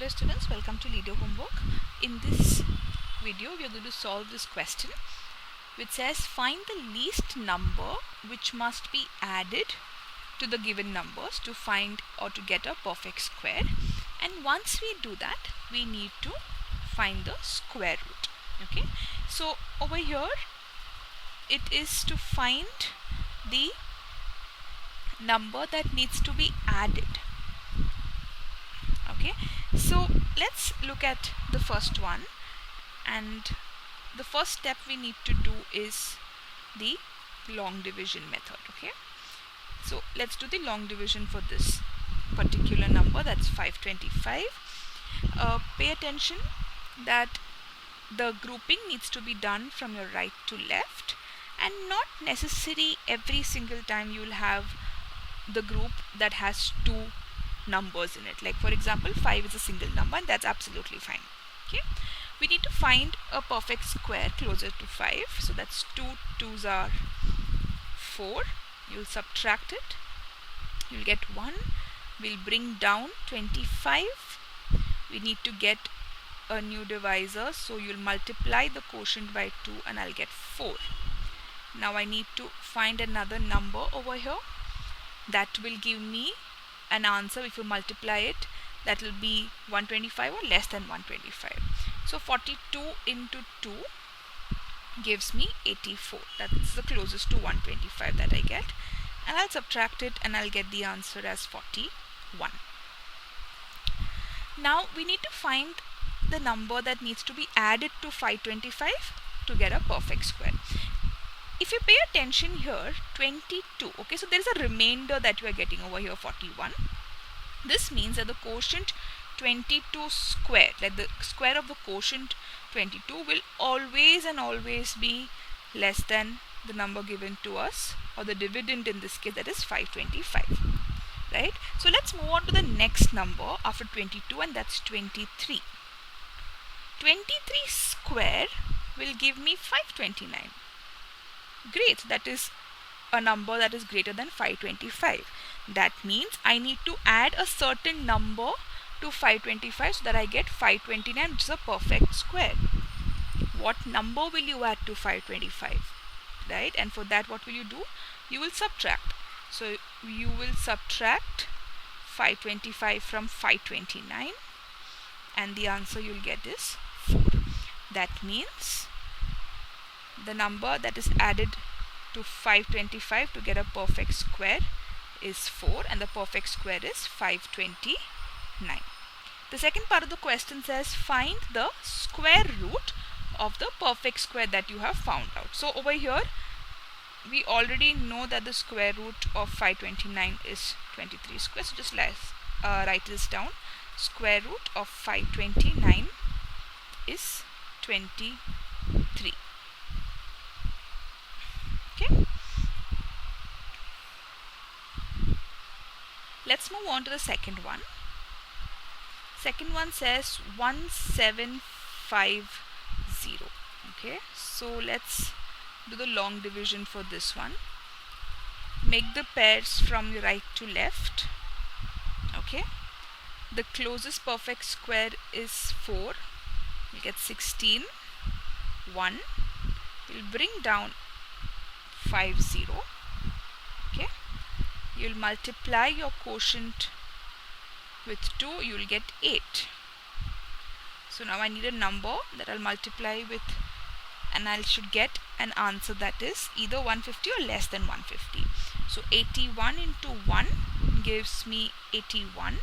Hello students, welcome to Lido Homework. In this video we are going to solve this question which says find the least number which must be added to the given numbers to find or to get a perfect square, and once we do that we need to find the square root. Okay, so over here it is to find the number that needs to be added. Okay, so let's look at the first one, and the first step we need to do is the long division method. Okay, so let's do the long division for this particular number, that's 525. Pay attention that the grouping needs to be done from your right to left, and not necessary every single time you will have the group that has two numbers in it. Like for example 5 is a single number and that's absolutely fine. Okay, we need to find a perfect square closer to 5, so that's 2 2s are 4. You'll subtract it, you'll get 1. We'll bring down 25. We need to get a new divisor, so you'll multiply the quotient by 2 and I'll get 4. Now I need to find another number over here that will give me an answer. If you multiply it, that will be 125 or less than 125. So 42 into 2 gives me 84. That's the closest to 125 that I get, and I'll subtract it and I'll get the answer as 41. Now we need to find the number that needs to be added to 525 to get a perfect square. If you pay attention here, 22, okay, so there is a remainder that we are getting over here, 41. This means that the quotient 22 square, like the square of the quotient 22, will always and always be less than the number given to us, or the dividend in this case, that is 525, right? So let's move on to the next number after 22, and that's 23. 23 square will give me 529. Great, that is a number that is greater than 525. That means I need to add a certain number to 525 so that I get 529, which is a perfect square. What number will you add to 525, right? And for that, what will you do? You will subtract. So you will subtract 525 from 529, and the answer you'll get is 4. That means the number that is added to 525 to get a perfect square is 4, and the perfect square is 529. The second part of the question says find the square root of the perfect square that you have found out. So over here we already know that the square root of 529 is 23 square, so just write this down. Square root of 529 is 23. Okay, let's move on to the second one. Second one says 1750. Okay, so let's do the long division for this one. Make the pairs from right to left. Okay, the closest perfect square is 4. We'll get 16. 1. We'll bring down 50. Okay, you'll multiply your quotient with 2, you'll get 8. So now I need a number that I'll multiply with, and I should get an answer that is either 150 or less than 150. So 81 into 1 gives me 81,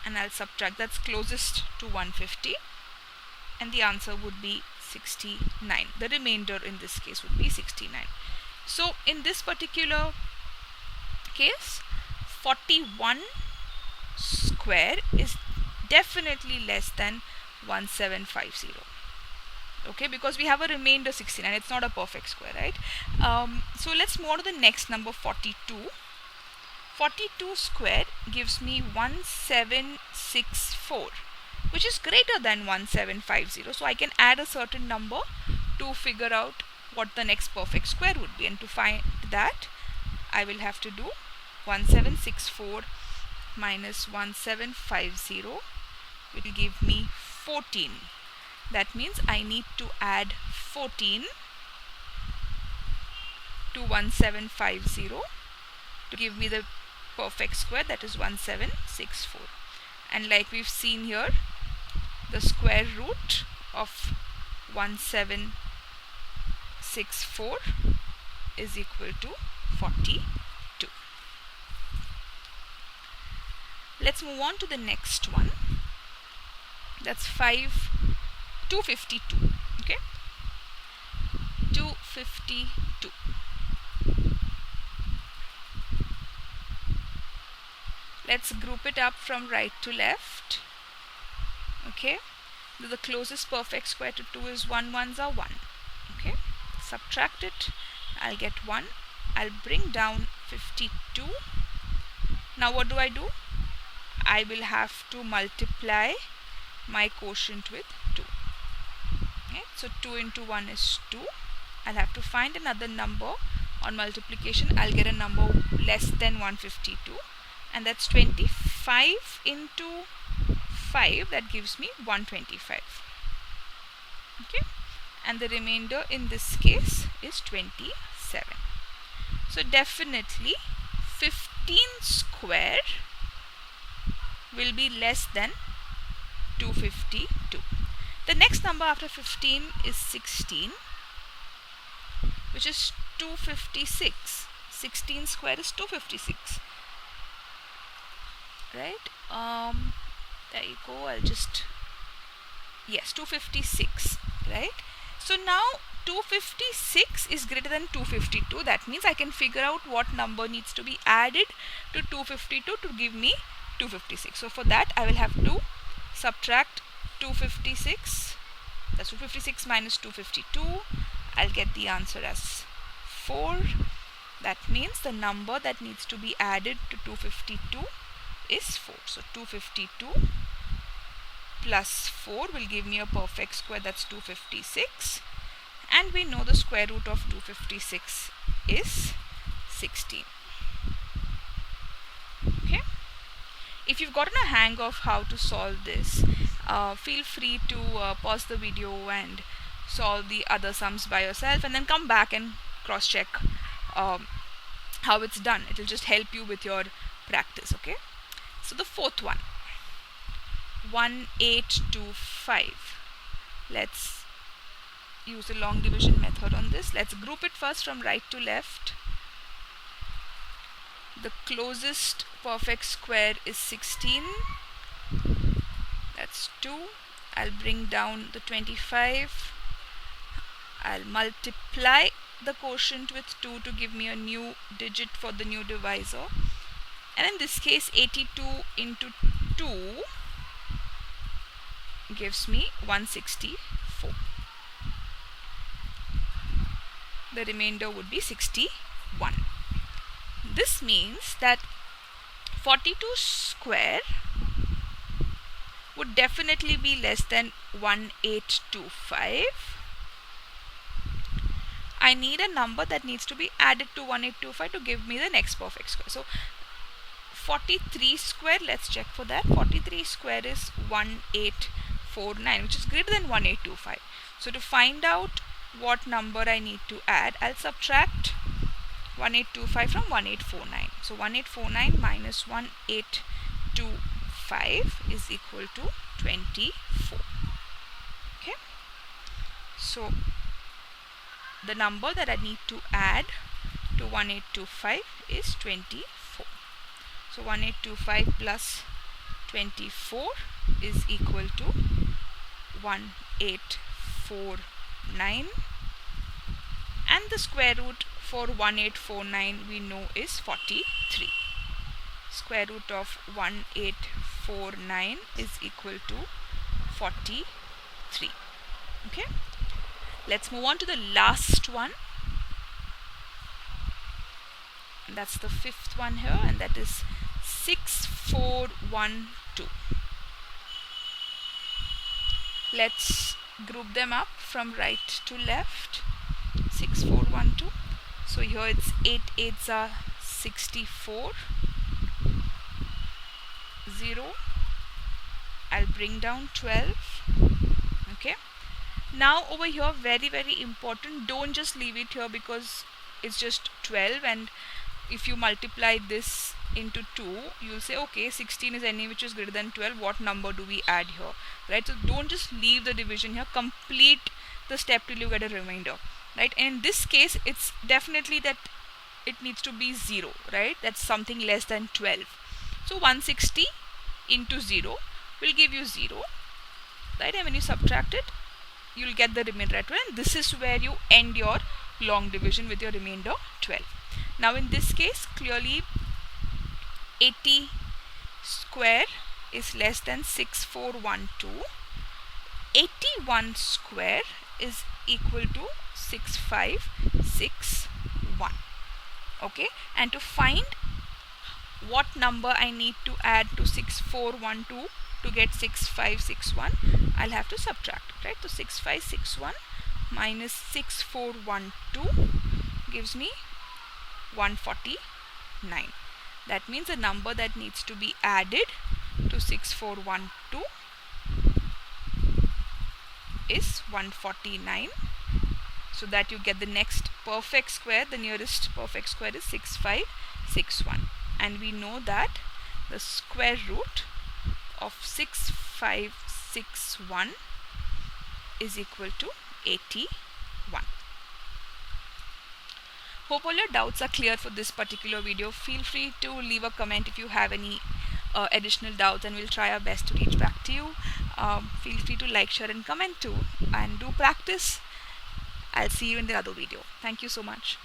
and I'll subtract, that's closest to 150, and the answer would be 69. The remainder in this case would be 69. So in this particular case, 41 square is definitely less than 1750. Okay, because we have a remainder 69, it's not a perfect square, right? So let's move on to the next number, 42. 42 square gives me 1764, which is greater than 1750. So I can add a certain number to figure out what the next perfect square would be, and to find that I will have to do 1764 minus 1750 will give me 14. That means I need to add 14 to 1750 to give me the perfect square, that is 1764. And like we've seen here, the square root of 1764 is equal to 42. Let's move on to the next one. That's 252. Okay, 252. Let's group it up from right to left. Okay, the closest perfect square to 2 is 1 ones are 1. Okay, subtract it, I'll get 1. I'll bring down 52. Now what do? I will have to multiply my quotient with 2. Okay, so 2 into 1 is 2. I'll have to find another number. On multiplication, I'll get a number less than 152, and that's 25 into 5. That gives me 125. Okay, and the remainder in this case is 27. So definitely 15 square will be less than 252. The next number after 15 is 16, which is 256. 16 square is 256. Right? There you go. Yes, 256. Right? So now 256 is greater than 252. That means I can figure out what number needs to be added to 252 to give me 256. So for that, I will have to subtract 256. That's 256 minus 252. I'll get the answer as 4. That means the number that needs to be added to 252 is 4. So 252 plus 4 will give me a perfect square, that's 256. And we know the square root of 256 is 16. Okay. If you've gotten a hang of how to solve this, feel free to pause the video and solve the other sums by yourself, and then come back and cross check how it's done. It will just help you with your practice. Okay. So the fourth one, 1825. Let's use the long division method on this. Let's group it first from right to left. The closest perfect square is 16. That's 2. I'll bring down the 25. I'll multiply the quotient with 2 to give me a new digit for the new divisor. And in this case, 82 into 2 gives me 164. The remainder would be 61. This means that 42 square would definitely be less than 1825. I need a number that needs to be added to 1825 to give me the next perfect square. So 43 square, let's check for that. 43 square is 1849, which is greater than 1825. So to find out what number I need to add, I'll subtract 1825 from 1849. So 1849 minus 1825 is equal to 24. Okay. So the number that I need to add to 1825 is 24. So 1825 plus 24 is equal to 1849, and the square root for 1849 we know is 43. Square root of 1849 is equal to 43. Okay. Let's move on to the last one. And that's the fifth one here, and that is 6412. Let's group them up from right to left. 6412. So here it's 8 8s are 64. 0. I'll bring down 12. Okay. Now over here, very important, don't just leave it here because it's just 12, and if you multiply this into 2, you'll say okay, 16 is any which is greater than 12, what number do we add here, right? So don't just leave the division here, complete the step till you get a remainder, right? And in this case, it's definitely that it needs to be 0, right? That's something less than 12. So 160 into 0 will give you 0, right? And when you subtract it, you'll get the remainder at 12, and this is where you end your long division with your remainder 12. Now in this case, clearly 80 square is less than 6412. 81 square is equal to 6561. Okay, and to find what number I need to add to 6412 to get 6561, I'll have to subtract it, right? So 6561 minus 6412 gives me 149. That means the number that needs to be added to 6412 is 149. So that you get the next perfect square, the nearest perfect square is 6561. And we know that the square root of 6561 is equal to 81. Hope all your doubts are clear for this particular video. Feel free to leave a comment if you have any additional doubts, and we'll try our best to reach back to you. Feel free to like, share and comment too, and do practice. I'll see you in the other video. Thank you so much.